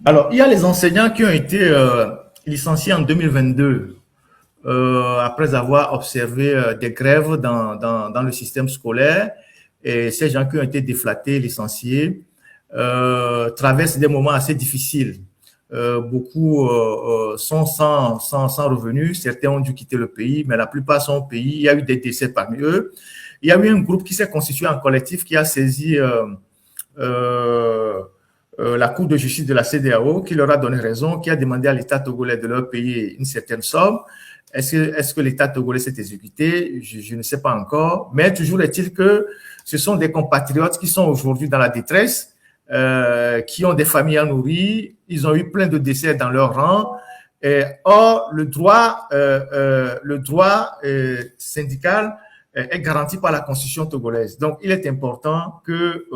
Alors, il y a les enseignants qui ont été licenciés en 2022 après avoir observé des grèves dans le système scolaire. Et ces gens qui ont été déflatés, licenciés, traversent des moments assez difficiles. Beaucoup sont sans revenus. Certains ont dû quitter le pays, mais la plupart sont au pays. Il y a eu des décès parmi eux. Il y a eu un groupe qui s'est constitué en collectif qui a saisi euh, la Cour de justice de la CEDEAO, qui leur a donné raison, qui a demandé à l'État togolais de leur payer une certaine somme. Est-ce que l'État togolais s'est exécuté? Je ne sais pas encore. Mais toujours est-il que ce sont des compatriotes qui sont aujourd'hui dans la détresse, qui ont des familles à nourrir. Ils ont eu plein de décès dans leur rang. Or, le droit syndical est garanti par la constitution togolaise. Donc, il est important que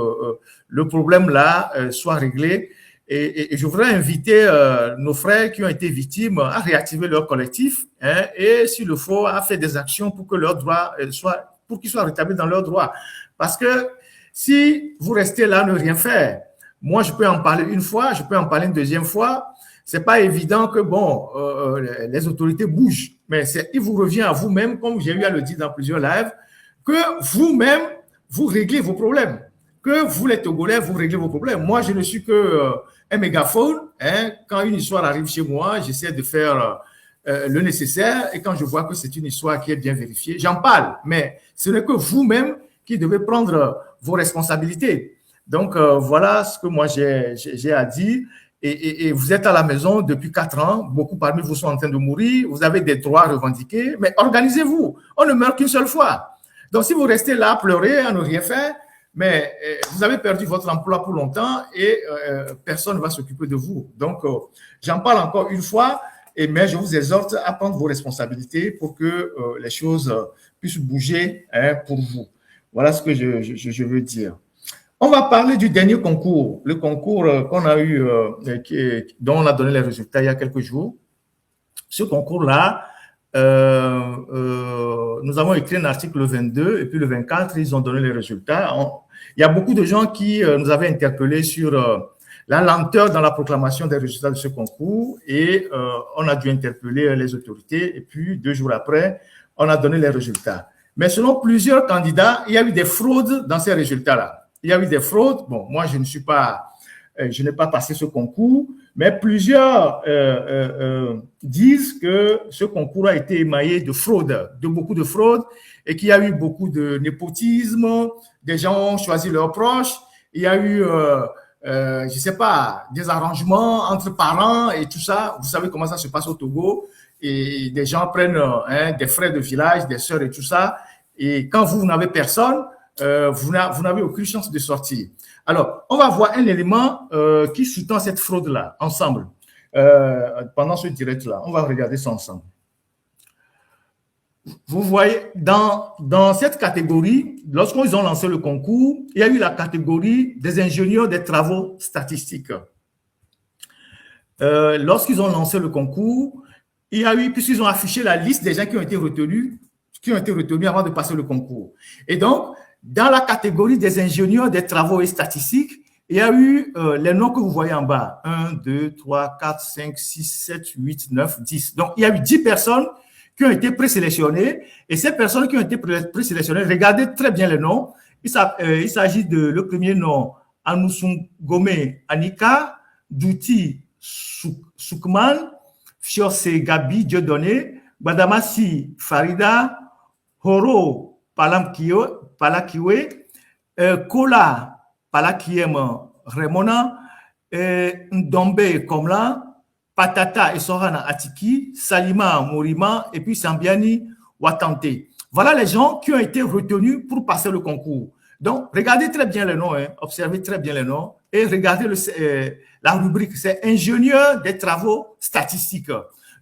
le problème là soit réglé. Et je voudrais inviter nos frères qui ont été victimes à réactiver leur collectif, hein, et s'il le faut, à faire des actions pour que leurs droits pour qu'ils soient rétablis dans leurs droits. Parce que si vous restez là, ne rien faire, moi je peux en parler une fois, je peux en parler une deuxième fois. C'est pas évident que bon, les autorités bougent, mais il vous revient à vous-même, comme j'ai eu à le dire dans plusieurs lives, que vous-même vous réglez vos problèmes, que vous les Togolais vous réglez vos problèmes. Moi, je ne suis que un mégaphone. Hein. Quand une histoire arrive chez moi, j'essaie de faire le nécessaire, et quand je vois que c'est une histoire qui est bien vérifiée, j'en parle. Mais ce n'est que vous-même qui devez prendre vos responsabilités. Donc voilà ce que moi j'ai à dire. Et vous êtes à la maison depuis 4 ans, beaucoup parmi vous sont en train de mourir, vous avez des droits revendiqués, mais organisez-vous, on ne meurt qu'une seule fois. Donc si vous restez là à pleurer, à ne rien faire, mais vous avez perdu votre emploi pour longtemps et personne ne va s'occuper de vous. Donc j'en parle encore une fois, mais je vous exhorte à prendre vos responsabilités pour que les choses puissent bouger, hein, pour vous. Voilà ce que je veux dire. On va parler du dernier concours, le concours qu'on a eu, dont on a donné les résultats il y a quelques jours. Ce concours-là, nous avons écrit un article le 22 et puis le 24, ils ont donné les résultats. Il y a beaucoup de gens qui nous avaient interpellés sur la lenteur dans la proclamation des résultats de ce concours, et on a dû interpeller les autorités, et puis 2 jours après, on a donné les résultats. Mais selon plusieurs candidats, il y a eu des fraudes dans ces résultats-là. Il y a eu des fraudes. Bon, moi, je n'ai pas passé ce concours, mais plusieurs disent que ce concours a été émaillé de fraudes, de beaucoup de fraudes, et qu'il y a eu beaucoup de népotisme, des gens ont choisi leurs proches, il y a eu, je ne sais pas, des arrangements entre parents et tout ça. Vous savez comment ça se passe au Togo, et des gens prennent des frères de village, des sœurs et tout ça, et quand vous n'avez personne, vous n'avez aucune chance de sortir. Alors, on va voir un élément qui sous-tend cette fraude-là, ensemble, pendant ce direct-là. On va regarder ça ensemble. Vous voyez, dans cette catégorie, lorsqu'ils ont lancé le concours, il y a eu la catégorie des ingénieurs des travaux statistiques. Lorsqu'ils ont lancé le concours, il y a eu, puisqu'ils ont affiché la liste des gens qui ont été retenus avant de passer le concours. Et donc, dans la catégorie des ingénieurs des travaux et statistiques, il y a eu les noms que vous voyez en bas. 1, 2, 3, 4, 5, 6, 7, 8, 9, 10. Donc, il y a eu 10 personnes qui ont été présélectionnées. Et ces personnes qui ont été présélectionnées, regardez très bien les noms. Il s'agit de le premier nom, Anusungome Anika, Douti Soukman, Fiose Gabi Dieudonné, Badamasi Farida, Horo Palakiwe, Kola Palakiem Remona, Ndombe Komla, Patata et Sorana Atiki, Salima Morima et puis Sambiani Watante. Voilà les gens qui ont été retenus pour passer le concours. Donc, regardez très bien les noms, hein, observez très bien les noms et regardez la rubrique, c'est ingénieur des travaux statistiques.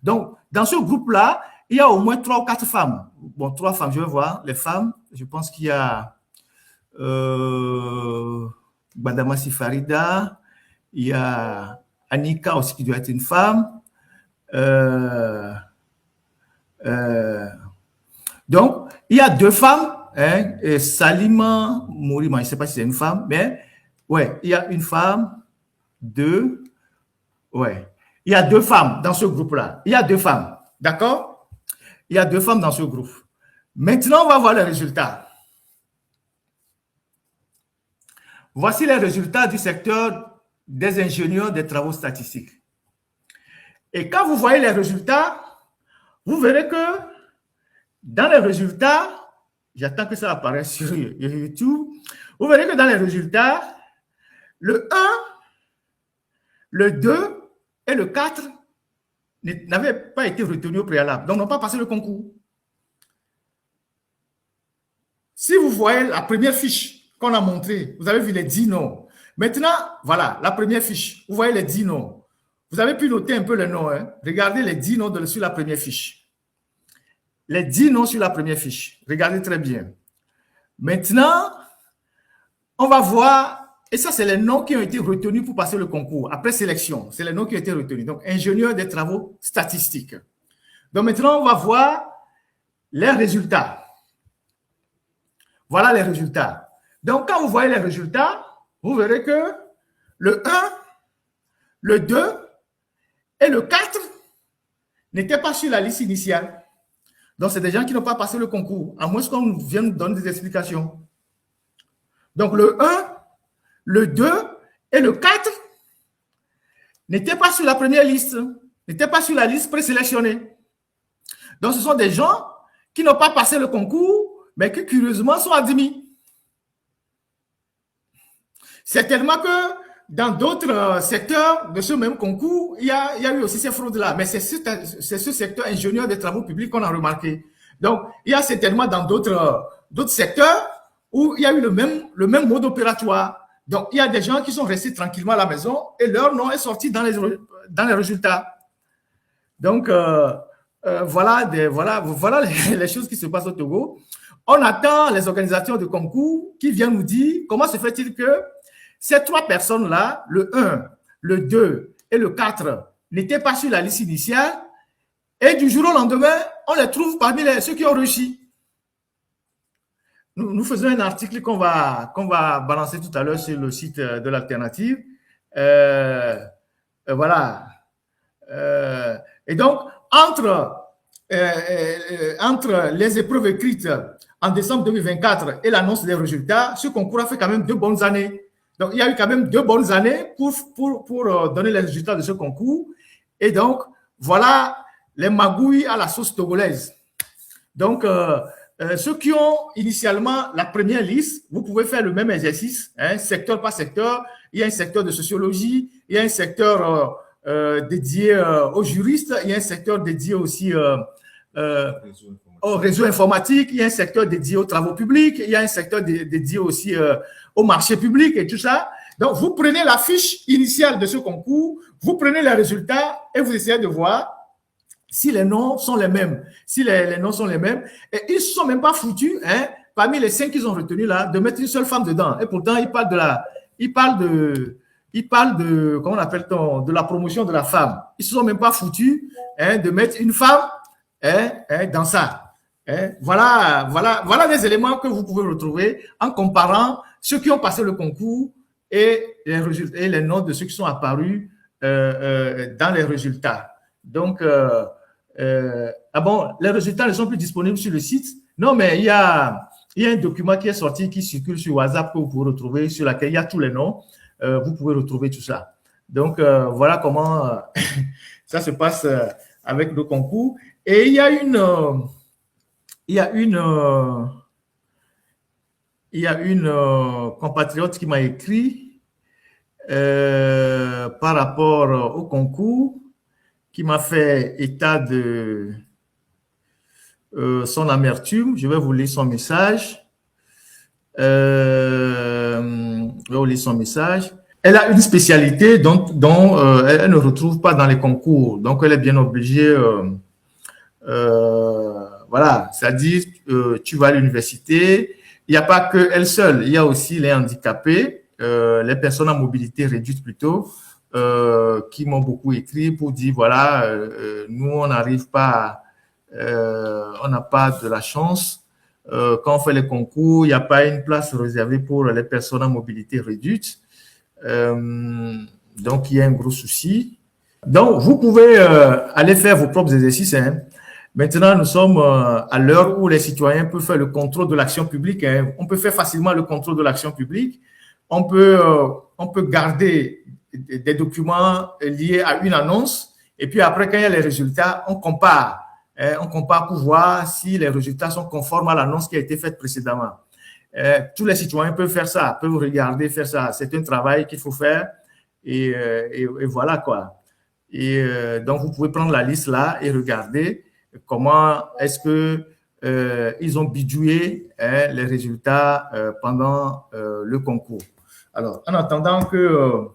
Donc, dans ce groupe-là, il y a au moins 3 ou 4 femmes. Bon, 3 femmes, je vais voir les femmes. Je pense qu'il y a Badamasi Farida, il y a Anika aussi qui doit être une femme. Donc, il y a 2 femmes, hein, et Salima Mourima, je ne sais pas si c'est une femme, mais ouais, il y a une femme, 2, Ouais. Il y a 2 femmes dans ce groupe-là. Il y a 2 femmes. D'accord? Il y a 2 femmes dans ce groupe. Maintenant, on va voir les résultats. Voici les résultats du secteur des ingénieurs des travaux statistiques. Et quand vous voyez les résultats, vous verrez que dans les résultats, j'attends que ça apparaisse sur YouTube, vous verrez que dans les résultats, le 1, le 2 et le 4 n'avaient pas été retenus au préalable, donc n'ont pas passé le concours. Si vous voyez la première fiche qu'on a montrée, vous avez vu les 10 noms. Maintenant, voilà, la première fiche, vous voyez les 10 noms. Vous avez pu noter un peu les noms. Hein? Regardez les 10 noms sur la première fiche. Les 10 noms sur la première fiche. Regardez très bien. Maintenant, on va voir, et ça, c'est les noms qui ont été retenus pour passer le concours. Après sélection, c'est les noms qui ont été retenus. Donc, ingénieur des travaux statistiques. Donc, maintenant, on va voir les résultats. Voilà les résultats. Donc, quand vous voyez les résultats, vous verrez que le 1, le 2 et le 4 n'étaient pas sur la liste initiale. Donc, c'est des gens qui n'ont pas passé le concours, à moins qu'on vienne nous donner des explications. Donc, le 1, le 2 et le 4 n'étaient pas sur la première liste, n'étaient pas sur la liste présélectionnée. Donc, ce sont des gens qui n'ont pas passé le concours, mais qui, curieusement, sont admis. Certainement que dans d'autres secteurs de ce même concours, il y a eu aussi ces fraudes-là. Mais c'est ce secteur ingénieur des travaux publics qu'on a remarqué. Donc, il y a certainement dans d'autres secteurs où il y a eu le même mode opératoire. Donc, il y a des gens qui sont restés tranquillement à la maison et leur nom est sorti dans les résultats. Donc, voilà les choses qui se passent au Togo. On attend les organisations de concours qui viennent nous dire comment se fait-il que ces 3 personnes-là, le 1, le 2 et le 4, n'étaient pas sur la liste initiale et du jour au lendemain, on les trouve parmi ceux qui ont réussi. Nous faisons un article qu'on va balancer tout à l'heure sur le site de l'Alternative. Voilà. Et donc, entre les épreuves écrites en décembre 2024 et l'annonce des résultats, ce concours a fait quand même 2 bonnes années. Donc, il y a eu quand même 2 bonnes années pour donner les résultats de ce concours. Et donc, voilà les magouilles à la sauce togolaise. Donc, ceux qui ont initialement la première liste, vous pouvez faire le même exercice, hein, secteur par secteur. Il y a un secteur de sociologie, il y a un secteur dédié aux juristes, il y a un secteur dédié aussi au réseau informatique, il y a un secteur dédié aux travaux publics, il y a un secteur dédié aussi au marché public et tout ça. Donc, vous prenez la fiche initiale de ce concours, vous prenez les résultats et vous essayez de voir si les noms sont les mêmes. Si les noms sont les mêmes. Et ils ne se sont même pas foutus, hein, parmi les 5 qu'ils ont retenus là, de mettre une seule femme dedans. Et pourtant, ils parlent de comment on appelle-t-on, de la promotion de la femme. Ils ne se sont même pas foutus, hein, de mettre une femme, hein, dans ça. Hein, voilà des éléments que vous pouvez retrouver en comparant ceux qui ont passé le concours et les résultats et les noms de ceux qui sont apparus dans les résultats. Donc, les résultats ne sont plus disponibles sur le site. Non, mais il y a un document qui est sorti, qui circule sur WhatsApp que vous pouvez retrouver, sur lequel il y a tous les noms. Vous pouvez retrouver tout ça. Donc, voilà comment ça se passe avec le concours. Et il y a une compatriote qui m'a écrit par rapport au concours, qui m'a fait état de son amertume. Je vais vous lire son message. Elle a une spécialité dont elle ne retrouve pas dans les concours. Donc, elle est bien obligée. Voilà, c'est-à-dire, tu vas à l'université. Il n'y a pas que elle seule. Il y a aussi les handicapés, les personnes à mobilité réduite plutôt, qui m'ont beaucoup écrit pour dire, voilà, nous, on n'arrive pas, on n'a pas de la chance. Quand on fait les concours, il n'y a pas une place réservée pour les personnes à mobilité réduite. Donc, il y a un gros souci. Donc, vous pouvez aller faire vos propres exercices. Hein. Maintenant, nous sommes à l'heure où les citoyens peuvent faire le contrôle de l'action publique. Hein. On peut faire facilement le contrôle de l'action publique. On peut garder des documents liés à une annonce. Et puis après, quand il y a les résultats, on compare. Hein, on compare pour voir si les résultats sont conformes à l'annonce qui a été faite précédemment. Tous les citoyens peuvent faire ça, peuvent regarder, faire ça. C'est un travail qu'il faut faire. Et voilà quoi. Et donc, vous pouvez prendre la liste là et regarder comment est-ce que ils ont bidouillé les résultats pendant le concours. Alors, en attendant que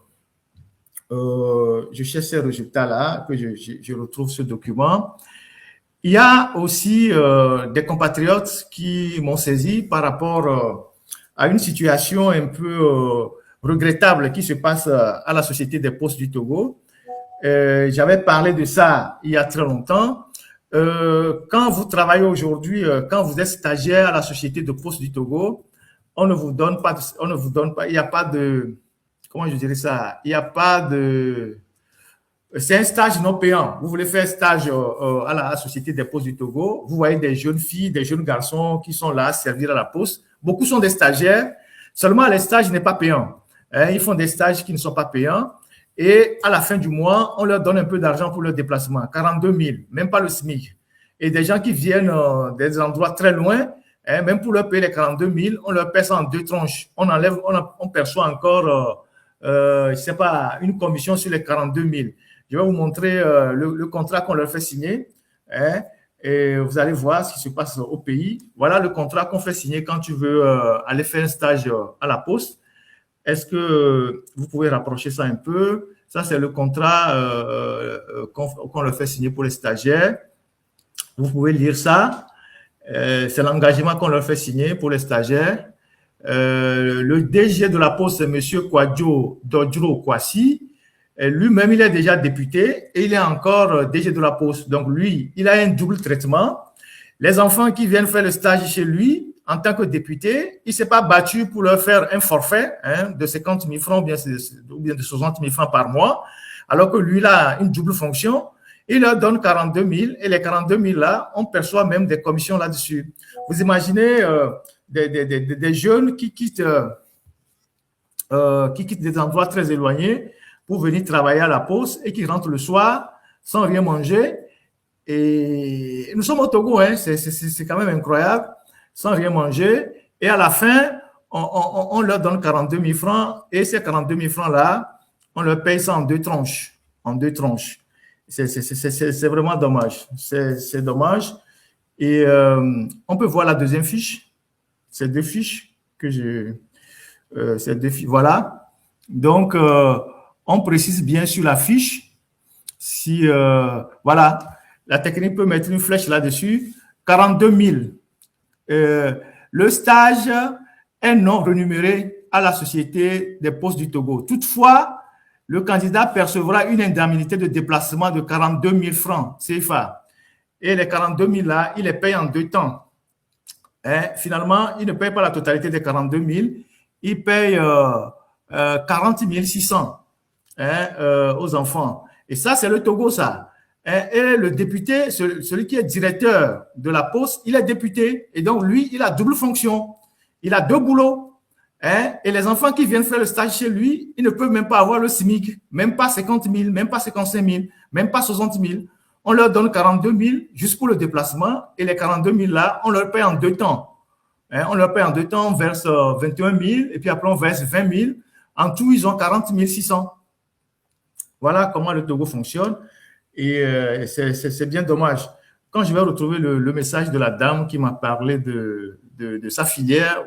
je cherche ces résultats-là, que je retrouve ce document, il y a aussi des compatriotes qui m'ont saisi par rapport à une situation un peu regrettable qui se passe à la Société des Postes du Togo. J'avais parlé de ça il y a très longtemps. Quand vous travaillez aujourd'hui, quand vous êtes stagiaire à la Société de Poste du Togo, on ne vous donne pas, il n'y a pas de, comment je dirais ça, il n'y a pas de, c'est un stage non payant. Vous voulez faire stage à la Société des Postes du Togo, vous voyez des jeunes filles, des jeunes garçons qui sont là à servir à la poste. Beaucoup sont des stagiaires, seulement les stages n'est pas payant. Ils font des stages qui ne sont pas payants. Et à la fin du mois, on leur donne un peu d'argent pour leur déplacement, 42 000, même pas le SMIC. Et des gens qui viennent des endroits très loin, même pour leur payer les 42 000, on leur paie ça en deux tranches. On perçoit encore, je sais pas, une commission sur les 42 000. Je vais vous montrer le contrat qu'on leur fait signer. Et vous allez voir ce qui se passe au pays. Voilà le contrat qu'on fait signer quand tu veux aller faire un stage à la poste. Est-ce que vous pouvez rapprocher ça un peu? Ça, c'est le contrat qu'on leur fait signer pour les stagiaires. Vous pouvez lire ça. C'est l'engagement qu'on leur fait signer pour les stagiaires. Le DG de la Poste, c'est M. Kwadjo Dodro Kwasi. Lui-même, il est déjà député et il est encore DG de la Poste. Donc, lui, il a un double traitement. Les enfants qui viennent faire le stage chez lui, en tant que député, il ne s'est pas battu pour leur faire un forfait de 50 000 francs ou bien de 60 000 francs par mois, alors que lui, il a une double fonction. Il leur donne 42 000 et les 42 000 là, on perçoit même des commissions là-dessus. Vous imaginez des jeunes qui quittent des endroits très éloignés pour venir travailler à la poste et qui rentrent le soir sans rien manger. Et nous sommes au Togo, c'est quand même incroyable, sans rien manger. Et à la fin, on leur donne 42 000 francs et ces 42 000 francs-là, on leur paye ça en deux tranches. En deux tranches. C'est vraiment dommage. C'est dommage. Et on peut voir la deuxième fiche. Ces deux fiches que ces deux fiches, voilà. Donc, on précise bien sur la fiche si, voilà, la technique peut mettre une flèche là-dessus. 42 000. Le stage est non rémunéré à la Société des Postes du Togo. Toutefois, le candidat percevra une indemnité de déplacement de 42 000 francs CFA. Et les 42 000 là, il les paye en deux temps. Finalement, il ne paye pas la totalité des 42 000. Il paye 40 600 aux enfants. Et ça, c'est le Togo, ça. Et le député, celui qui est directeur de la Poste, il est député. Et donc, lui, il a double fonction. Il a deux boulots. Et les enfants qui viennent faire le stage chez lui, ils ne peuvent même pas avoir le SMIC, même pas 50 000, même pas 55 000, même pas 60 000. On leur donne 42 000 juste pour le déplacement. Et les 42 000 là, on leur paye en deux temps. On leur paye en deux temps, on verse 21 000 et puis après on verse 20 000. En tout, ils ont 40 600. Voilà comment le Togo fonctionne. Et c'est bien dommage. Quand je vais retrouver le message de la dame qui m'a parlé de sa filière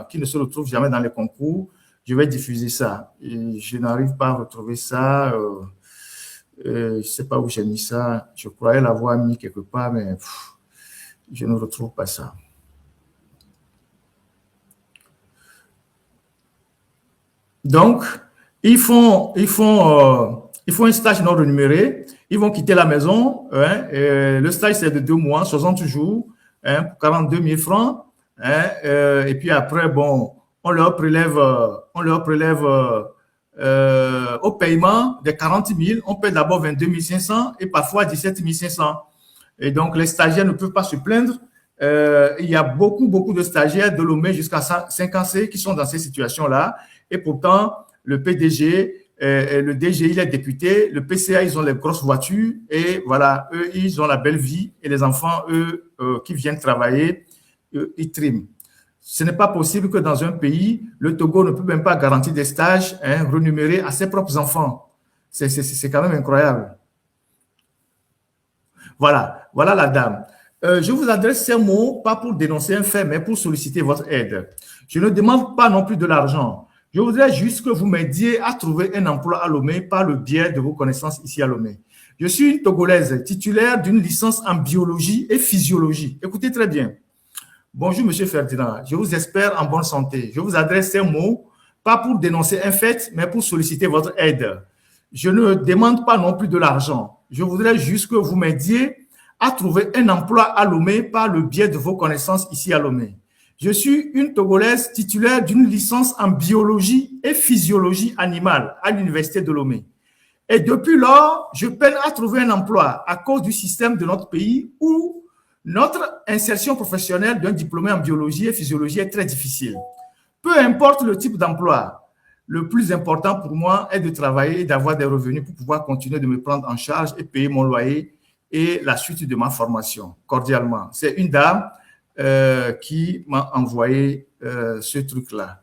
qui ne se retrouve jamais dans les concours, je vais diffuser ça. Et je n'arrive pas à retrouver ça. Je ne sais pas où j'ai mis ça. Je croyais l'avoir mis quelque part, mais je ne retrouve pas ça. Donc, ils font un stage non rémunéré. Ils vont quitter la maison. Le stage, c'est de 2 mois, 60 jours, pour 42 000 francs. Et puis après, bon, on leur prélève au paiement des 40 000, on paie d'abord 22 500 et parfois 17 500. Et donc, les stagiaires ne peuvent pas se plaindre. Il y a beaucoup de stagiaires de Lomé jusqu'à 5C qui sont dans ces situations-là. Et pourtant, le PDG, le DG, il est député, le PCA, ils ont les grosses voitures et voilà, eux, ils ont la belle vie et les enfants, eux, qui viennent travailler, ils triment. Ce n'est pas possible que dans un pays, le Togo ne peut même pas garantir des stages rémunérés à ses propres enfants. C'est quand même incroyable. Voilà la dame. Je vous adresse ces mots, pas pour dénoncer un fait, mais pour solliciter votre aide. Je ne demande pas non plus de l'argent. Je voudrais juste que vous m'aidiez à trouver un emploi à Lomé par le biais de vos connaissances ici à Lomé. Je suis une Togolaise titulaire d'une licence en biologie et physiologie. Écoutez très bien. Bonjour, Monsieur Ferdinand. Je vous espère en bonne santé. Je vous adresse ces mots, pas pour dénoncer un fait, mais pour solliciter votre aide. Je ne demande pas non plus de l'argent. Je voudrais juste que vous m'aidiez à trouver un emploi à Lomé par le biais de vos connaissances ici à Lomé. Je suis une Togolaise titulaire d'une licence en biologie et physiologie animale à l'université de Lomé. Et depuis lors, je peine à trouver un emploi à cause du système de notre pays où notre insertion professionnelle d'un diplômé en biologie et physiologie est très difficile. Peu importe le type d'emploi, le plus important pour moi est de travailler et d'avoir des revenus pour pouvoir continuer de me prendre en charge et payer mon loyer et la suite de ma formation, cordialement. C'est une dame qui m'a envoyé ce truc-là.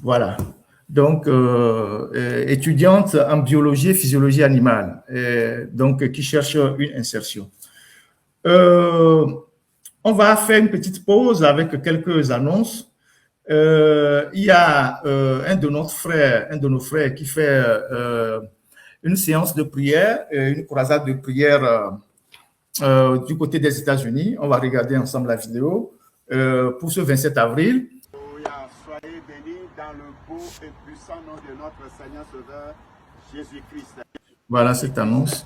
Voilà. Donc, étudiante en biologie et physiologie animale, donc qui cherche une insertion. On va faire une petite pause avec quelques annonces. Il y a un de nos frères qui fait une séance de prière, une croisade de prière du côté des États-Unis. On va regarder ensemble la vidéo pour ce 27 avril. Soyez bénis dans le beau et puissant nom de notre Seigneur Sauveur Jésus-Christ. Voilà cette annonce.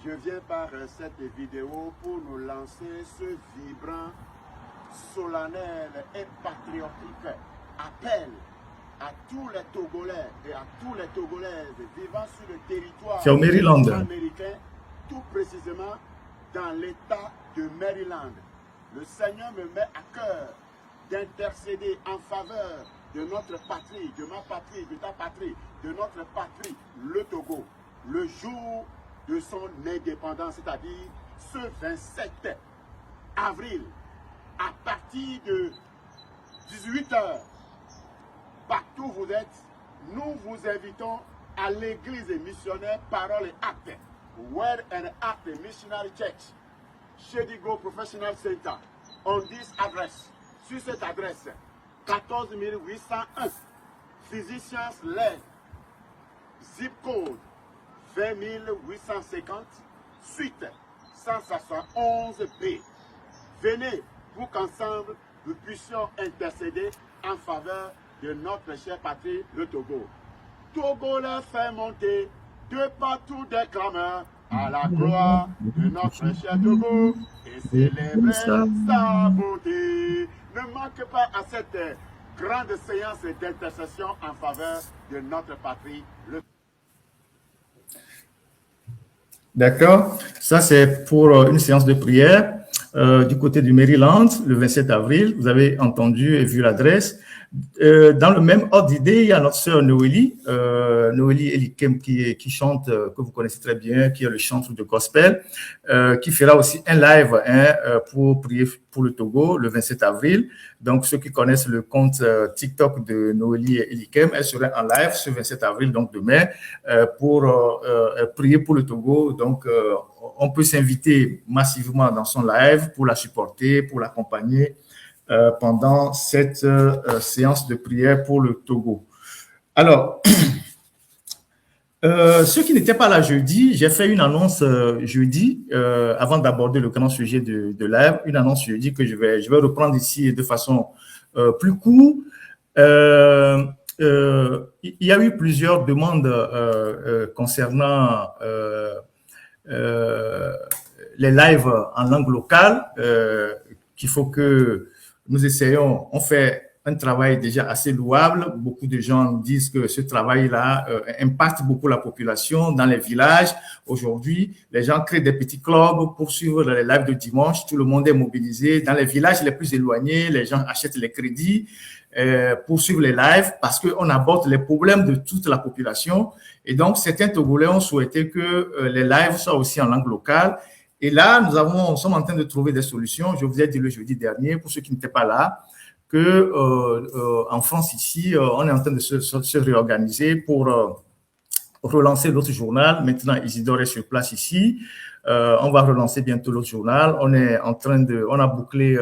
Je viens par cette vidéo pour nous lancer ce vibrant, solennel et patriotique appel à tous les Togolais et à tous les Togolaises vivant sur le territoire américain, tout précisément dans l'État de Maryland. Le Seigneur me met à cœur d'intercéder en faveur de notre patrie, de ma patrie, de ta patrie, de notre patrie, le Togo, le jour de son indépendance, c'est-à-dire ce 27 avril, à partir de 18 h, partout où vous êtes, nous vous invitons à l'église missionnaire Parole et Acte, Word and Acte Missionary Church, Shedigo Professional Center, on this address. Sur cette adresse, 14 801, Physicians Lane, zip code 20 850, suite 171B. Venez pour qu'ensemble, nous puissions intercéder en faveur de notre chère patrie, le Togo. Togo les fait monter de partout des clameurs à la gloire de notre cher Togo et célébrer sa beauté. Ne manque pas à cette grande séance d'intercession en faveur de notre patrie. D'accord. Ça, c'est pour une séance de prière du côté du Maryland, le 27 avril. Vous avez entendu et vu l'adresse. Dans le même ordre d'idée, il y a notre sœur Noélie, Noélie Elikem qui chante, que vous connaissez très bien, qui est le chanteur de gospel, qui fera aussi un live pour prier pour le Togo le 27 avril. Donc, ceux qui connaissent le compte TikTok de Noélie Elikem, elle sera en live ce 27 avril, donc demain, pour prier pour le Togo. Donc, on peut s'inviter massivement dans son live pour la supporter, pour l'accompagner pendant cette séance de prière pour le Togo. Alors, ceux qui n'étaient pas là jeudi, j'ai fait une annonce jeudi, avant d'aborder le grand sujet de live, une annonce jeudi que je vais reprendre ici de façon plus courte. Il y a eu plusieurs demandes concernant les lives en langue locale, qu'il faut que nous essayons, on fait un travail déjà assez louable. Beaucoup de gens disent que ce travail-là impacte beaucoup la population dans les villages. Aujourd'hui, les gens créent des petits clubs pour suivre les lives de dimanche. Tout le monde est mobilisé. Dans les villages les plus éloignés, les gens achètent les crédits pour suivre les lives parce qu'on aborde les problèmes de toute la population. Et donc, certains Togolais ont souhaité que les lives soient aussi en langue locale. Et là, nous sommes en train de trouver des solutions. Je vous ai dit le jeudi dernier, pour ceux qui n'étaient pas là, que en France ici, on est en train de se réorganiser pour relancer l'autre journal. Maintenant, Isidore est sur place ici. On va relancer bientôt l'autre journal. On a bouclé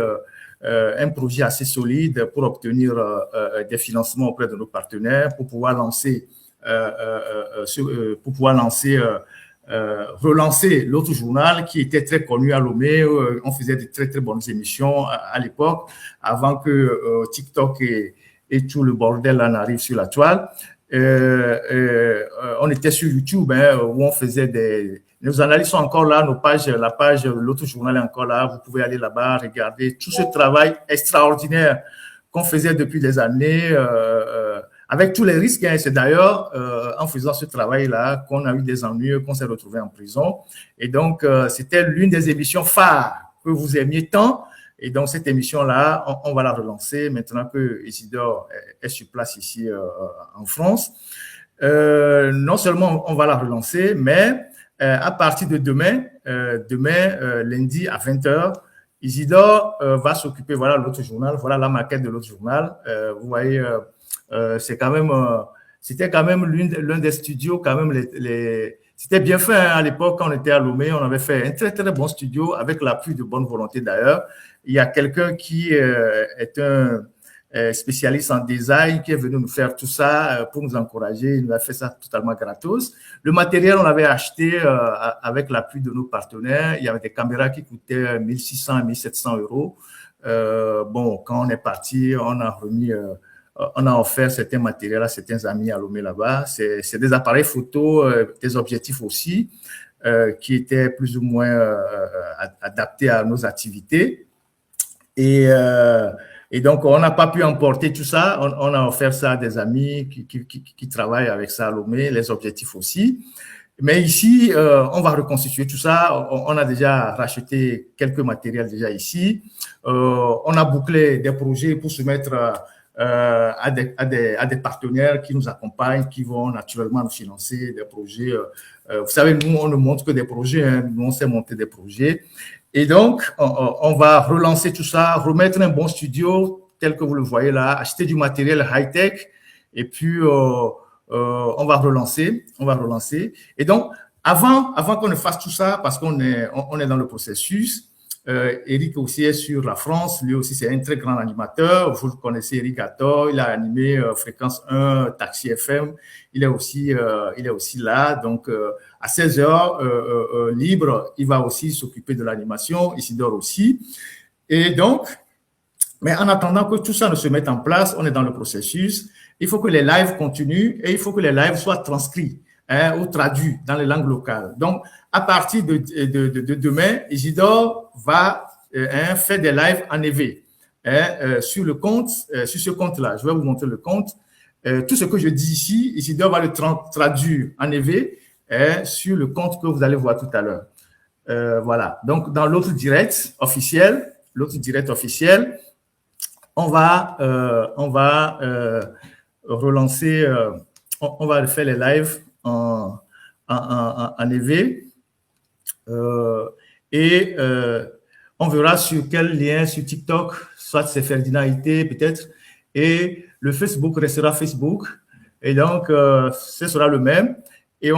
un projet assez solide pour obtenir des financements auprès de nos partenaires pour pouvoir relancer l'autre journal qui était très connu à Lomé. On faisait de très, très bonnes émissions à l'époque, avant que TikTok et tout le bordel en arrive sur la toile. On était sur YouTube où on faisait nos analyses sont encore là, la page, l'autre journal est encore là. Vous pouvez aller là-bas, regarder tout ce travail extraordinaire qu'on faisait depuis des années, avec tous les risques. C'est d'ailleurs en faisant ce travail-là qu'on a eu des ennuis, qu'on s'est retrouvé en prison. Et donc, c'était l'une des émissions phares que vous aimiez tant. Et donc, cette émission-là, on va la relancer maintenant que Isidore est sur place ici en France. Non seulement on va la relancer, mais à partir de demain, lundi à 20h, Isidore va s'occuper, voilà l'autre journal, voilà la maquette de l'autre journal. Vous voyez, c'était quand même l'un des studios, quand même, c'était bien fait à l'époque quand on était à Lomé, on avait fait un très très bon studio avec l'appui de bonne volonté d'ailleurs. Il y a quelqu'un qui est un spécialiste en design qui est venu nous faire tout ça pour nous encourager. Il nous a fait ça totalement gratos. Le matériel, on l'avait acheté avec l'appui de nos partenaires. Il y avait des caméras qui coûtaient 1600 à 1700 euros. Bon, quand on est parti, on a offert certains matériels à certains amis à Lomé là-bas. C'est des appareils photo, des objectifs aussi, qui étaient plus ou moins adaptés à nos activités. Et donc, on n'a pas pu emporter tout ça. On a offert ça à des amis qui travaillent avec ça à Lomé, les objectifs aussi. Mais ici, on va reconstituer tout ça. On a déjà racheté quelques matériels déjà ici. On a bouclé des projets pour se mettre à des partenaires qui nous accompagnent, qui vont naturellement nous financer des projets. Vous savez, nous, on ne monte que des projets. Hein. Nous, on sait monter des projets. Et donc, on va relancer tout ça, remettre un bon studio tel que vous le voyez là, acheter du matériel high-tech et puis on va relancer. Et donc, avant qu'on ne fasse tout ça, parce qu'on est dans le processus, Eric aussi est sur la France. Lui aussi, c'est un très grand animateur. Vous le connaissez, Eric Attor. Il a animé Fréquence 1, Taxi FM. Il est aussi là. Donc, à 16h libre, il va aussi s'occuper de l'animation. Isidore aussi. Et donc, mais en attendant que tout ça ne se mette en place, on est dans le processus. Il faut que les lives continuent et il faut que les lives soient transcrits ou traduits dans les langues locales. Donc, à partir de demain, Isidore va faire des lives en EV sur ce compte-là. Je vais vous montrer le compte. Tout ce que je dis ici, Isidore va le traduire en EV sur le compte que vous allez voir tout à l'heure. Voilà. Donc, dans l'autre direct officiel, on va relancer, on va faire les lives en EV. On verra sur quel lien, sur TikTok, soit c'est Ferdinand IT peut-être, et le Facebook restera Facebook, et donc ce sera le même, et il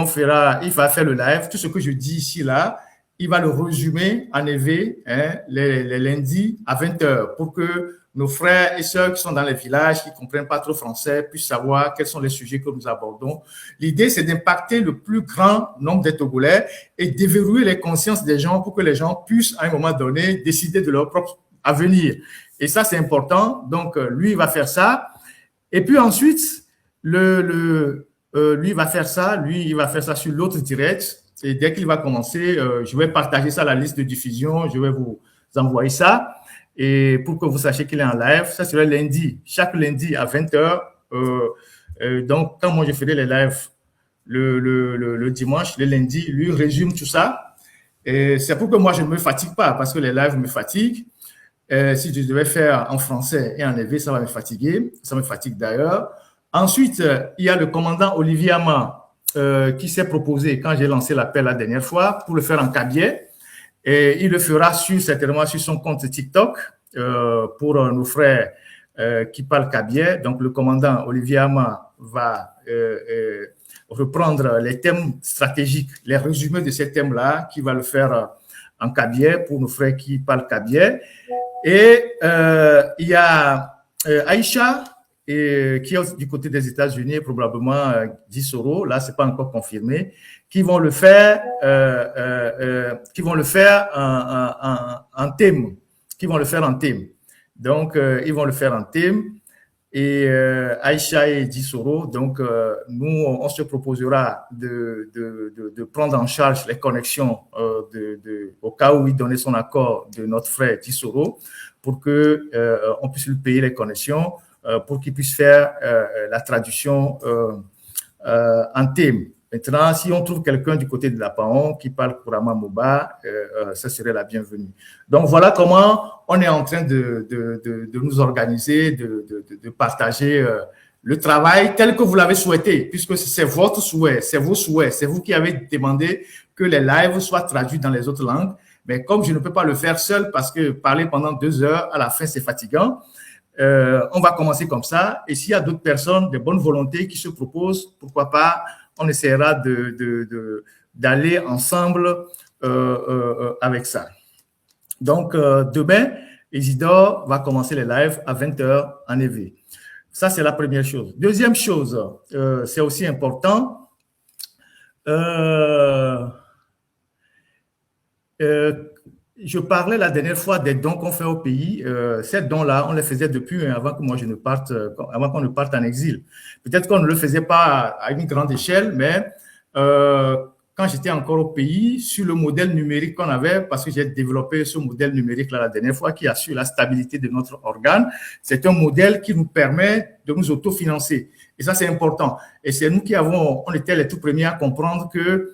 va faire le live, tout ce que je dis ici, là, il va le résumer en EV les lundis à 20h pour que nos frères et sœurs qui sont dans les villages, qui ne comprennent pas trop français, puissent savoir quels sont les sujets que nous abordons. L'idée, c'est d'impacter le plus grand nombre de Togolais et déverrouiller les consciences des gens pour que les gens puissent, à un moment donné, décider de leur propre avenir. Et ça, c'est important. Donc, lui, il va faire ça. Et puis ensuite, lui, il va faire ça sur l'autre direct. Et dès qu'il va commencer, je vais partager ça à la liste de diffusion. Je vais vous envoyer ça. Et pour que vous sachiez qu'il est en live, ça serait lundi, chaque lundi à 20h. Donc, quand moi je ferai les lives le dimanche, le lundi, lui résume tout ça. Et c'est pour que moi je ne me fatigue pas, parce que les lives me fatiguent. Si je devais faire en français et en élevé, ça va me fatiguer. Ça me fatigue d'ailleurs. Ensuite, il y a le commandant Olivier Ama qui s'est proposé, quand j'ai lancé l'appel la dernière fois, pour le faire en cabier. Et il le fera certainement sur son compte TikTok pour nos frères qui parlent cabier. Donc, le commandant Olivier Ama va reprendre les thèmes stratégiques, les résumés de ces thèmes-là, qui va le faire en cabier pour nos frères qui parlent cabier. Et il y a Aïcha, qui est du côté des États-Unis, probablement 10 euros, là, c'est pas encore confirmé, qui vont le faire en thème. Donc, ils vont le faire en thème. Et Aïcha et 10 euros. Donc, nous, on se proposera de prendre en charge les connexions au cas où il donnait son accord de notre frère 10 euros pour que on puisse lui payer les connexions pour qu'il puisse faire la traduction en thème. Maintenant, si on trouve quelqu'un du côté de la PAON qui parle couramment Moba, ça serait la bienvenue. Donc, voilà comment on est en train de nous organiser, de partager le travail tel que vous l'avez souhaité, puisque c'est votre souhait, c'est vos souhaits, c'est vous qui avez demandé que les lives soient traduits dans les autres langues. Mais comme je ne peux pas le faire seul parce que parler pendant 2 heures, à la fin, c'est fatigant, on va commencer comme ça. Et s'il y a d'autres personnes de bonne volonté qui se proposent, pourquoi pas, on essaiera d'aller ensemble avec ça. Donc, demain, Isidore va commencer les lives à 20h en EV. Ça, c'est la première chose. Deuxième chose, c'est aussi important. Je parlais la dernière fois des dons qu'on fait au pays. Ces dons-là, on les faisait depuis avant que moi je ne parte, avant qu'on ne parte en exil. Peut-être qu'on ne le faisait pas à une grande échelle, mais quand j'étais encore au pays, sur le modèle numérique qu'on avait, parce que j'ai développé ce modèle numérique-là la dernière fois, qui assure la stabilité de notre organe, c'est un modèle qui nous permet de nous autofinancer. Et ça, c'est important. Et c'est nous qui on était les tout premiers à comprendre que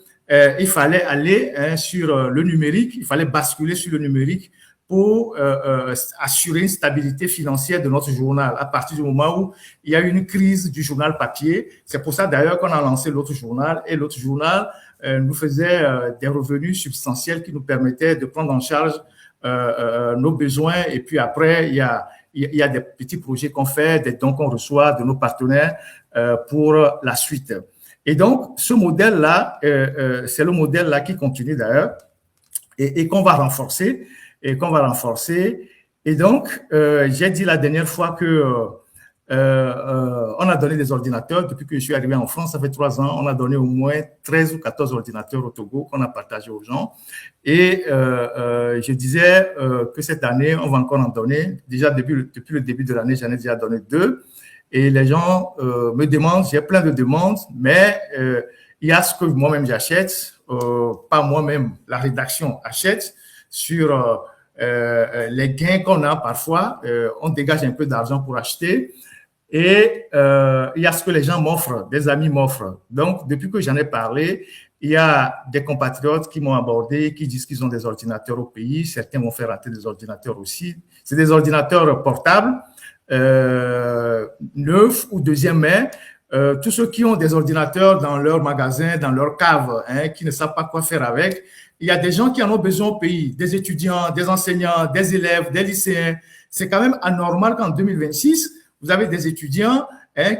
il fallait aller sur le numérique, il fallait basculer sur le numérique pour assurer une stabilité financière de notre journal à partir du moment où il y a eu une crise du journal papier. C'est pour ça d'ailleurs qu'on a lancé l'autre journal, et l'autre journal nous faisait des revenus substantiels qui nous permettaient de prendre en charge nos besoins. Et puis après, il y a des petits projets qu'on fait, des dons qu'on reçoit de nos partenaires pour la suite. Et donc, ce modèle-là, c'est le modèle-là qui continue d'ailleurs et qu'on va renforcer. Et donc, j'ai dit la dernière fois que on a donné des ordinateurs. Depuis que je suis arrivé en France, ça fait 3 ans, on a donné au moins 13 ou 14 ordinateurs au Togo qu'on a partagé aux gens. Et je disais que cette année, on va encore en donner. Déjà, depuis le début de l'année, j'en ai déjà donné 2. Et les gens me demandent, j'ai plein de demandes, mais il y a ce que moi-même j'achète, pas moi-même, la rédaction achète sur les gains qu'on a parfois. On dégage un peu d'argent pour acheter. Et il y a ce que les gens m'offrent, des amis m'offrent. Donc, depuis que j'en ai parlé, il y a des compatriotes qui m'ont abordé, qui disent qu'ils ont des ordinateurs au pays. Certains vont faire rater des ordinateurs aussi. C'est des ordinateurs portables. Neuf ou deuxième main, tous ceux qui ont des ordinateurs dans leur magasin, dans leur cave, qui ne savent pas quoi faire avec. Il y a des gens qui en ont besoin au pays, des étudiants, des enseignants, des élèves, des lycéens. C'est quand même anormal qu'en 2026, vous avez des étudiants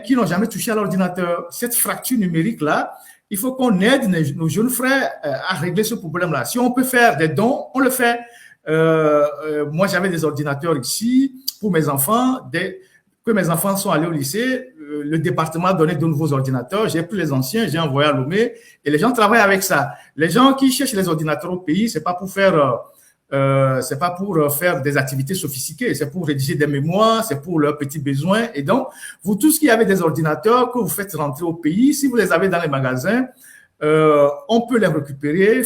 qui n'ont jamais touché à l'ordinateur. Cette fracture numérique-là, il faut qu'on aide nos jeunes frères à régler ce problème-là. Si on peut faire des dons, on le fait. Moi, j'avais des ordinateurs ici pour mes enfants. Dès que mes enfants sont allés au lycée, le département a donné de nouveaux ordinateurs. J'ai pris les anciens, j'ai envoyé à Lomé et les gens travaillent avec ça. Les gens qui cherchent les ordinateurs au pays, c'est pas pour faire des activités sophistiquées, c'est pour rédiger des mémoires, c'est pour leurs petits besoins. Et donc, vous tous qui avez des ordinateurs que vous faites rentrer au pays, si vous les avez dans les magasins, on peut les récupérer,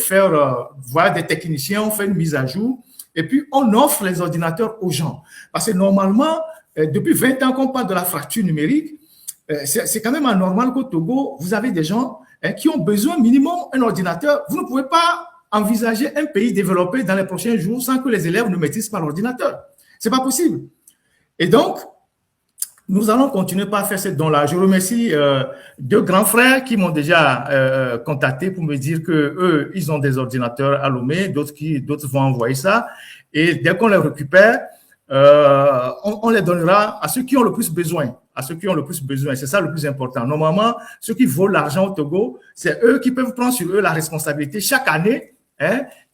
voir des techniciens, on fait une mise à jour et puis on offre les ordinateurs aux gens. Parce que normalement, depuis 20 ans qu'on parle de la fracture numérique, c'est quand même anormal qu'au Togo, vous avez des gens qui ont besoin minimum d'un ordinateur. Vous ne pouvez pas envisager un pays développé dans les prochains jours sans que les élèves ne maîtrisent pas l'ordinateur. C'est pas possible. Et donc, nous allons continuer par faire ce don-là. Je remercie deux grands frères qui m'ont déjà contacté pour me dire que eux, ils ont des ordinateurs à Lomé, d'autres vont envoyer ça. Et dès qu'on les récupère, on les donnera à ceux qui ont le plus besoin. À ceux qui ont le plus besoin. C'est ça le plus important. Normalement, ceux qui volent l'argent au Togo, c'est eux qui peuvent prendre sur eux la responsabilité chaque année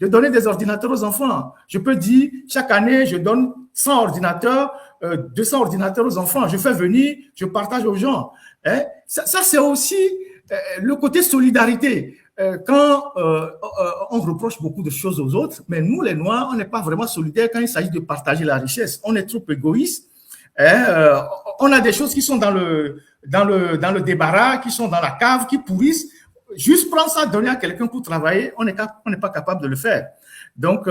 de donner des ordinateurs aux enfants. Je peux dire, chaque année, je donne 100 ordinateurs, 200 ordinateurs aux enfants. Je fais venir, je partage aux gens. Ça c'est aussi le côté solidarité. Quand on reproche beaucoup de choses aux autres, mais nous, les Noirs, on n'est pas vraiment solidaires quand il s'agit de partager la richesse. On est trop égoïstes. On a des choses qui sont dans le débarras, qui sont dans la cave, qui pourrissent. Juste prendre ça, donner à quelqu'un pour travailler, on n'est pas capable de le faire. Donc,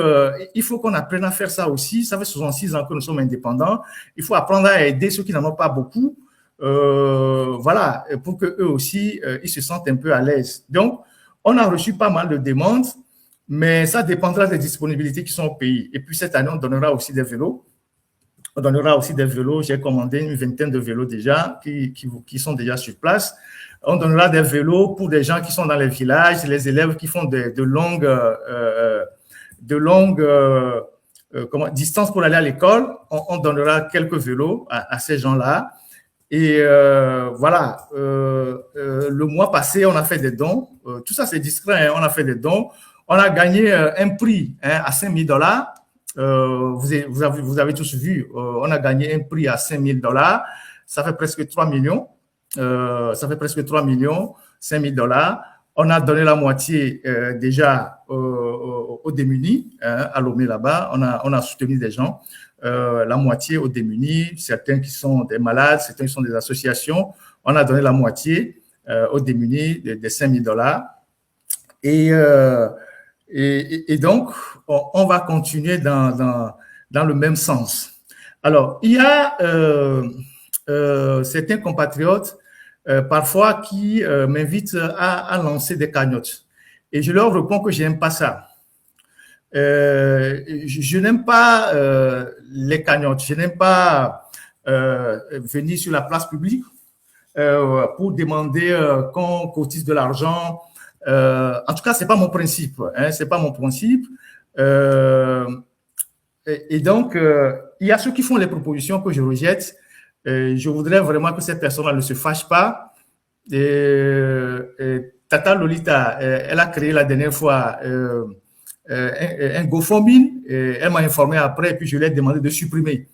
il faut qu'on apprenne à faire ça aussi. Ça fait 66 ans que nous sommes indépendants. Il faut apprendre à aider ceux qui n'en ont pas beaucoup. Voilà, pour que eux aussi, ils se sentent un peu à l'aise. Donc, on a reçu pas mal de demandes, mais ça dépendra des disponibilités qui sont au pays. Et puis, cette année, on donnera aussi des vélos. On donnera aussi des vélos. J'ai commandé une vingtaine de vélos déjà qui sont déjà sur place. On donnera des vélos pour des gens qui sont dans les villages, les élèves qui font de longues distances pour aller à l'école. On donnera quelques vélos à ces gens-là. Et voilà, le mois passé, on a fait des dons. Tout ça, c'est discret. On a fait des dons. On a gagné un prix à $5,000. Vous avez tous vu, on a gagné un prix à $5,000. Ça fait presque 3 millions. Ça fait presque 3 millions, $5,000. On a donné la moitié déjà aux démunis, à Lomé là-bas. On a soutenu des gens, la moitié aux démunis, certains qui sont des malades, certains qui sont des associations. On a donné la moitié aux démunis des $5,000. Et donc, on va continuer dans le même sens. Alors, il y a certains compatriotes parfois qui m'invitent à lancer des cagnottes. Et je leur réponds que je n'aime pas ça. Je n'aime pas les cagnottes. Je n'aime pas venir sur la place publique pour demander qu'on cotise de l'argent. En tout cas, c'est pas mon principe. C'est pas mon principe. Et donc, il y a ceux qui font les propositions que je rejette. Je voudrais vraiment que cette personne-là ne se fâche pas. Tata Lolita, elle a créé la dernière fois un GoFundMe. Elle m'a informé après, et puis je lui ai demandé de supprimer.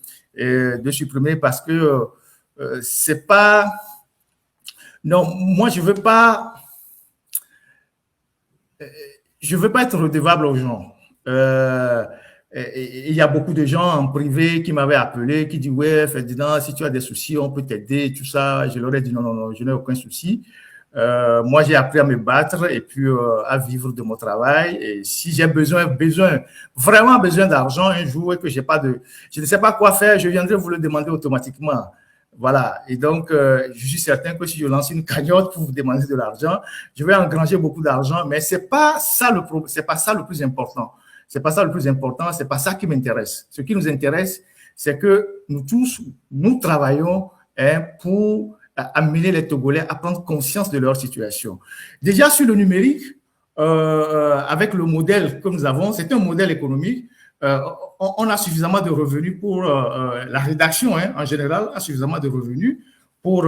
Parce que c'est pas... Non, moi, je veux pas être redevable aux gens. Il y a beaucoup de gens en privé qui m'avaient appelé, qui disent « Ouais, Ferdinand, si tu as des soucis, on peut t'aider, tout ça. » Je leur ai dit « Non, je n'ai aucun souci. Moi, j'ai appris à me battre et puis à vivre de mon travail. Et si j'ai vraiment besoin d'argent un jour et que je ne sais pas quoi faire, je viendrai vous le demander automatiquement. » Voilà. Et donc, je suis certain que si je lance une cagnotte pour vous demander de l'argent, je vais engranger beaucoup d'argent, mais c'est pas ça le plus important. C'est pas ça le plus important, c'est pas ça qui m'intéresse. Ce qui nous intéresse, c'est que nous tous, nous travaillons pour amener les Togolais à prendre conscience de leur situation. Déjà sur le numérique, avec le modèle que nous avons, c'est un modèle économique. On a suffisamment de revenus pour la rédaction, en général, a suffisamment de revenus pour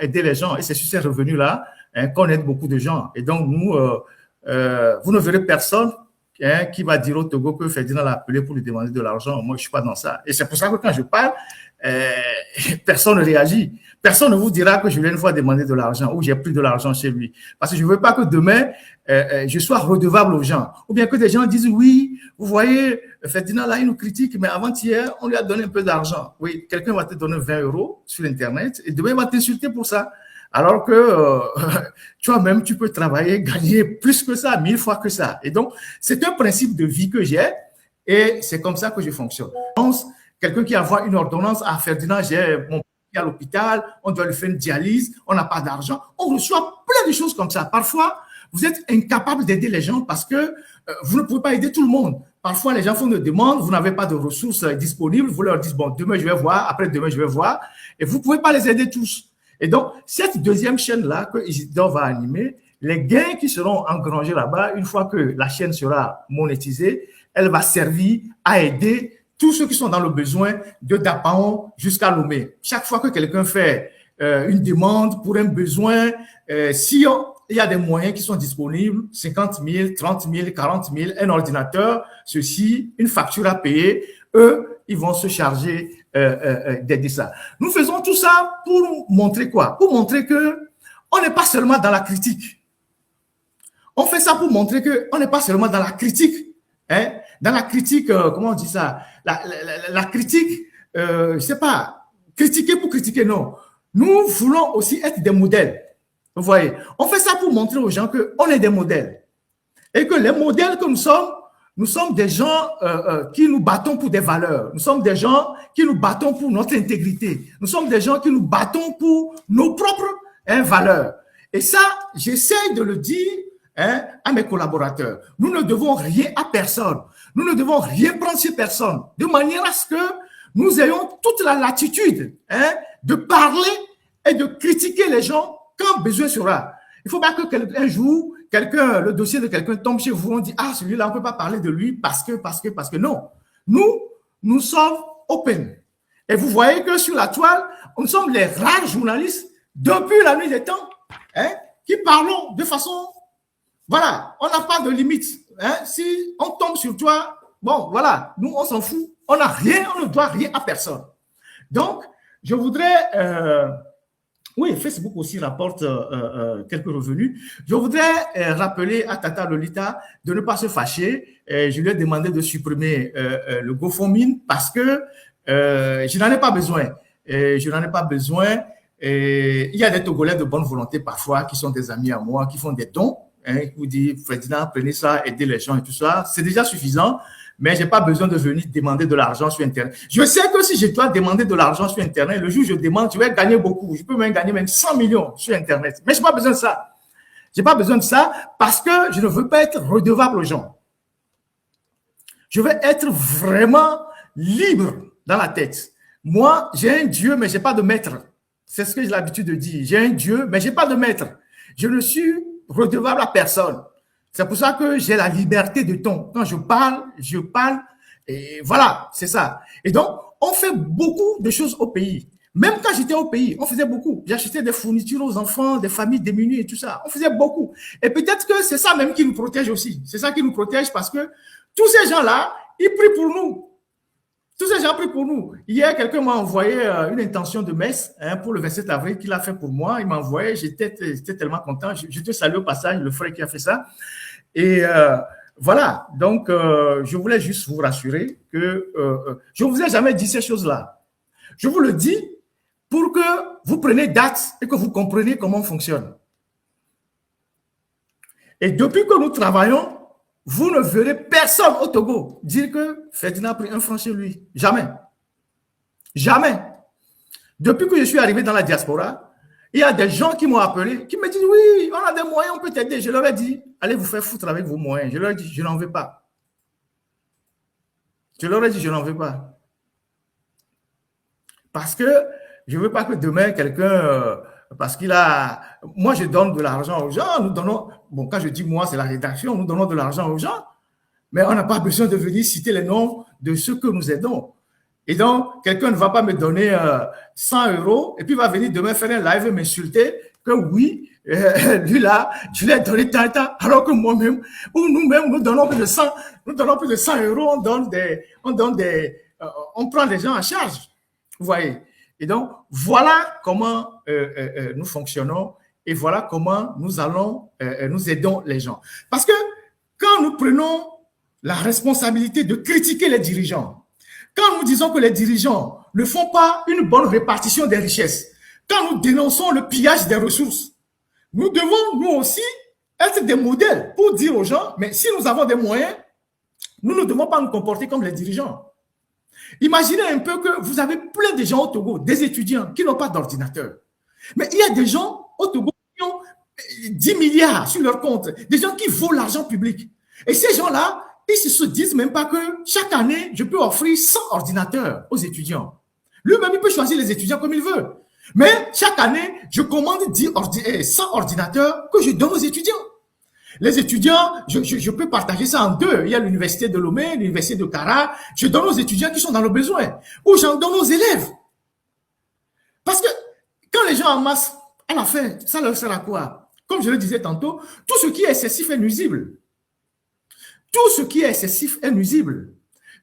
aider les gens. Et c'est sur ces revenus-là qu'on aide beaucoup de gens. Et donc, nous, vous ne verrez personne qui va dire au Togo que Ferdinand l'a appelé pour lui demander de l'argent. Moi, je ne suis pas dans ça. Et c'est pour ça que quand je parle, personne ne réagit. Personne ne vous dira que je lui ai une fois demandé de l'argent ou j'ai pris de l'argent chez lui. Parce que je ne veux pas que demain, je sois redevable aux gens. Ou bien que des gens disent, oui, vous voyez, Ferdinand, là, il nous critique, mais avant-hier, on lui a donné un peu d'argent. Oui, quelqu'un va te donner 20 € sur Internet et demain, il va t'insulter pour ça. Alors que toi-même, tu peux travailler, gagner plus que ça, 1000 fois que ça. Et donc, c'est un principe de vie que j'ai. Et c'est comme ça que je fonctionne. Quelqu'un qui envoie une ordonnance à Ferdinand, j'ai mon père à l'hôpital, on doit lui faire une dialyse, on n'a pas d'argent. On reçoit plein de choses comme ça. Parfois, vous êtes incapable d'aider les gens parce que vous ne pouvez pas aider tout le monde. Parfois, les gens font des demandes, vous n'avez pas de ressources disponibles, vous leur dites, bon, demain je vais voir, après demain je vais voir, et vous ne pouvez pas les aider tous. Et donc, cette deuxième chaîne-là que Isidore va animer, les gains qui seront engrangés là-bas, une fois que la chaîne sera monétisée, elle va servir à aider tous ceux qui sont dans le besoin de Dapaon jusqu'à Lomé. Chaque fois que quelqu'un fait une demande pour un besoin, si il y a des moyens qui sont disponibles, 50 000, 30 000, 40 000, un ordinateur, ceci, une facture à payer, eux, ils vont se charger d'aider ça. Nous faisons tout ça pour montrer quoi? Pour montrer que on n'est pas seulement dans la critique. On fait ça pour montrer qu'on n'est pas seulement dans la critique. Hein? Dans la critique, comment on dit ça? La critique, je sais pas, critiquer pour critiquer, non. Nous voulons aussi être des modèles. Vous voyez, on fait ça pour montrer aux gens qu'on est des modèles. Et que les modèles que nous sommes des gens qui nous battons pour des valeurs. Nous sommes des gens qui nous battons pour notre intégrité. Nous sommes des gens qui nous battons pour nos propres valeurs. Et ça, j'essaie de le dire à mes collaborateurs. Nous ne devons rien à personne. Nous ne devons rien prendre sur personne. De manière à ce que nous ayons toute la latitude de parler et de critiquer les gens quand besoin sera. Il ne faut pas qu'un jour, le dossier de quelqu'un tombe chez vous, on dit, ah, celui-là, on ne peut pas parler de lui parce que non. Nous sommes open. Et vous voyez que sur la toile, nous sommes les rares journalistes depuis la nuit des temps qui parlons de façon, voilà, on n'a pas de limite. Si on tombe sur toi, bon, voilà, nous, on s'en fout. On n'a rien, on ne doit rien à personne. Donc, je voudrais... oui, Facebook aussi rapporte quelques revenus. Je voudrais rappeler à Tata Lolita de ne pas se fâcher. Je lui ai demandé de supprimer le GoFundMe parce que je n'en ai pas besoin. Je n'en ai pas besoin. Il y a des Togolais de bonne volonté parfois qui sont des amis à moi, qui font des dons. Qui vous disent, Ferdinand, prenez ça, aidez les gens et tout ça. C'est déjà suffisant. Mais je n'ai pas besoin de venir demander de l'argent sur Internet. Je sais que si je dois demander de l'argent sur Internet, le jour où je demande, je vais gagner beaucoup. Je peux même gagner 100 millions sur Internet. Mais je n'ai pas besoin de ça. Je n'ai pas besoin de ça parce que je ne veux pas être redevable aux gens. Je veux être vraiment libre dans la tête. Moi, j'ai un Dieu, mais je n'ai pas de maître. C'est ce que j'ai l'habitude de dire. J'ai un Dieu, mais je n'ai pas de maître. Je ne suis redevable à personne. C'est pour ça que j'ai la liberté de ton. Quand je parle, et voilà, c'est ça. Et donc, on fait beaucoup de choses au pays. Même quand j'étais au pays, on faisait beaucoup. J'achetais des fournitures aux enfants, des familles démunies et tout ça. On faisait beaucoup. Et peut-être que c'est ça même qui nous protège aussi. C'est ça qui nous protège parce que tous ces gens-là, ils prient pour nous. Tous ces gens prient pour nous. Hier, quelqu'un m'a envoyé une intention de messe pour le 27 avril qu'il a fait pour moi. Il m'a envoyé, j'étais tellement content. Je te salue au passage, le frère qui a fait ça. Et voilà, donc je voulais juste vous rassurer que je ne vous ai jamais dit ces choses-là. Je vous le dis pour que vous preniez date et que vous compreniez comment on fonctionne. Et depuis que nous travaillons, vous ne verrez personne au Togo dire que Ferdinand a pris un franc chez lui. Jamais. Jamais. Depuis que je suis arrivé dans la diaspora, il y a des gens qui m'ont appelé, qui me disent, oui, on a des moyens, on peut t'aider. Je leur ai dit, allez vous faire foutre avec vos moyens. Je leur ai dit, je n'en veux pas. Je leur ai dit, je n'en veux pas. Parce que je ne veux pas que demain, quelqu'un, parce qu'il a... Moi, je donne de l'argent aux gens. Nous donnons... Bon, quand je dis moi, c'est la rédaction. Nous donnons de l'argent aux gens. Mais on n'a pas besoin de venir citer les noms de ceux que nous aidons. Et donc, quelqu'un ne va pas me donner 100 € et puis va venir demain faire un live et m'insulter que oui, lui là, je lui ai donné tant, alors que moi-même, ou nous-mêmes, nous donnons plus de 100 €, on prend les gens en charge. Vous voyez. Et donc, voilà comment nous fonctionnons et voilà comment nous allons, nous aidons les gens. Parce que quand nous prenons la responsabilité de critiquer les dirigeants, quand nous disons que les dirigeants ne font pas une bonne répartition des richesses, quand nous dénonçons le pillage des ressources, nous devons, nous aussi, être des modèles pour dire aux gens, mais si nous avons des moyens, Nous ne devons pas nous comporter comme les dirigeants. Imaginez un peu que vous avez plein de gens au Togo, des étudiants qui n'ont pas d'ordinateur. Mais il y a des gens au Togo qui ont 10 milliards sur leur compte, des gens qui volent l'argent public. Et ces gens-là, ils ne se disent même pas que chaque année, je peux offrir 100 ordinateurs aux étudiants. Lui-même, il peut choisir les étudiants comme il veut. Mais chaque année, je commande 100 ordinateurs que je donne aux étudiants. Les étudiants, je peux partager ça en deux. Il y a l'université de Lomé, l'université de Kara. Je donne aux étudiants qui sont dans le besoin. Ou j'en donne aux élèves. Parce que quand les gens en masse, à la fin, ça leur sert à quoi? Comme je le disais tantôt, tout ce qui est excessif est nuisible. Tout ce qui est excessif est nuisible.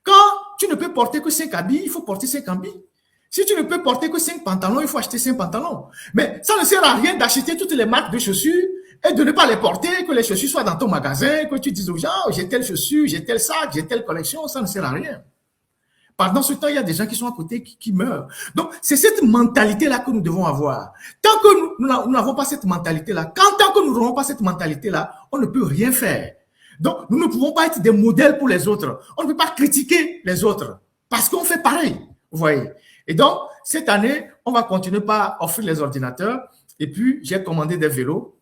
Quand tu ne peux porter que 5 habits, il faut porter 5 habits. Si tu ne peux porter que 5 pantalons, il faut acheter 5 pantalons. Mais ça ne sert à rien d'acheter toutes les marques de chaussures et de ne pas les porter, que les chaussures soient dans ton magasin, que tu dises aux gens, oh, j'ai telle chaussure, j'ai tel sac, j'ai telle collection, ça ne sert à rien. Pendant ce temps, il y a des gens qui sont à côté qui meurent. Donc, c'est cette mentalité-là que nous devons avoir. Tant que nous n'avons pas cette mentalité-là, tant que nous n'aurons pas cette mentalité-là, on ne peut rien faire. Donc, nous ne pouvons pas être des modèles pour les autres. On ne peut pas critiquer les autres parce qu'on fait pareil, vous voyez. Et donc, cette année, on va continuer par offrir les ordinateurs. Et puis, j'ai commandé des vélos.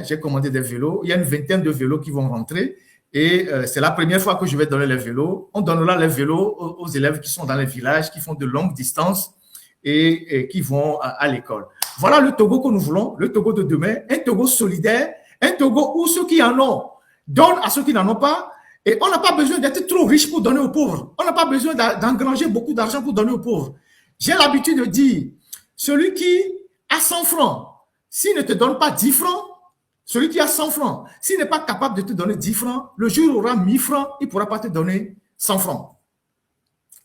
J'ai commandé des vélos. Il y a une vingtaine de vélos qui vont rentrer. Et c'est la première fois que je vais donner les vélos. On donnera les vélos aux élèves qui sont dans les villages, qui font de longues distances et qui vont à l'école. Voilà le Togo que nous voulons, le Togo de demain, un Togo solidaire, un Togo où ceux qui en ont donnent à ceux qui n'en ont pas. Et on n'a pas besoin d'être trop riche pour donner aux pauvres. On n'a pas besoin d'engranger beaucoup d'argent pour donner aux pauvres. J'ai l'habitude de dire, celui qui a 100 francs, s'il ne te donne pas 10 francs, celui qui a 100 francs, s'il n'est pas capable de te donner 10 francs, le jour où il aura 1000 francs, il ne pourra pas te donner 100 francs.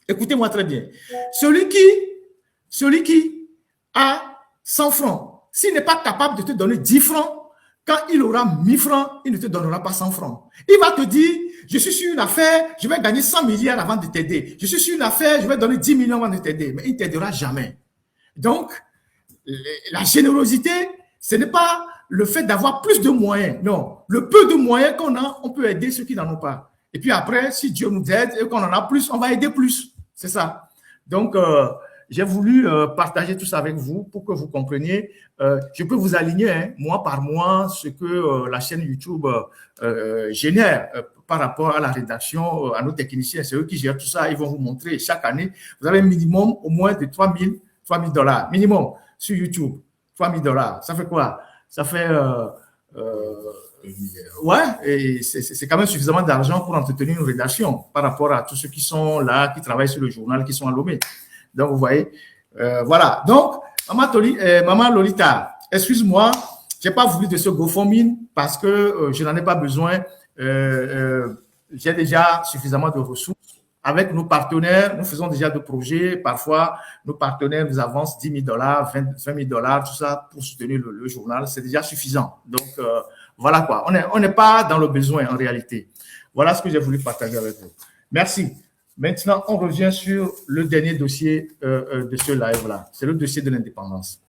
Écoutez-moi très bien. Celui qui a 100 francs, s'il n'est pas capable de te donner 10 francs, quand il aura 1000 francs, il ne te donnera pas 100 francs. Il va te dire, je suis sur une affaire, je vais gagner 100 milliards avant de t'aider. Je suis sur une affaire, je vais donner 10 millions avant de t'aider. Mais il ne t'aidera jamais. Donc, la générosité, ce n'est pas le fait d'avoir plus de moyens. Non, le peu de moyens qu'on a, on peut aider ceux qui n'en ont pas. Et puis après, si Dieu nous aide et qu'on en a plus, on va aider plus. C'est ça. Donc, j'ai voulu partager tout ça avec vous pour que vous compreniez. Je peux vous aligner mois par mois ce que la chaîne YouTube génère par rapport à la rédaction, à nos techniciens. C'est eux qui gèrent tout ça. Ils vont vous montrer chaque année. Vous avez un minimum au moins de $3,000 minimum sur YouTube. $3,000. Ça fait quoi? Ça fait ouais, et c'est quand même suffisamment d'argent pour entretenir une rédaction par rapport à tous ceux qui sont là, qui travaillent sur le journal, qui sont à Lomé. Donc, vous voyez, voilà. Donc, Maman Lolita, excuse-moi, je n'ai pas voulu de ce GoFundMe parce que je n'en ai pas besoin. J'ai déjà suffisamment de ressources. Avec nos partenaires, nous faisons déjà des projets. Parfois, nos partenaires nous avancent $10,000, $20,000, tout ça pour soutenir le journal. C'est déjà suffisant. Donc, voilà quoi. On n'est pas dans le besoin en réalité. Voilà ce que j'ai voulu partager avec vous. Merci. Maintenant, on revient sur le dernier dossier de ce live-là. C'est le dossier de l'indépendance.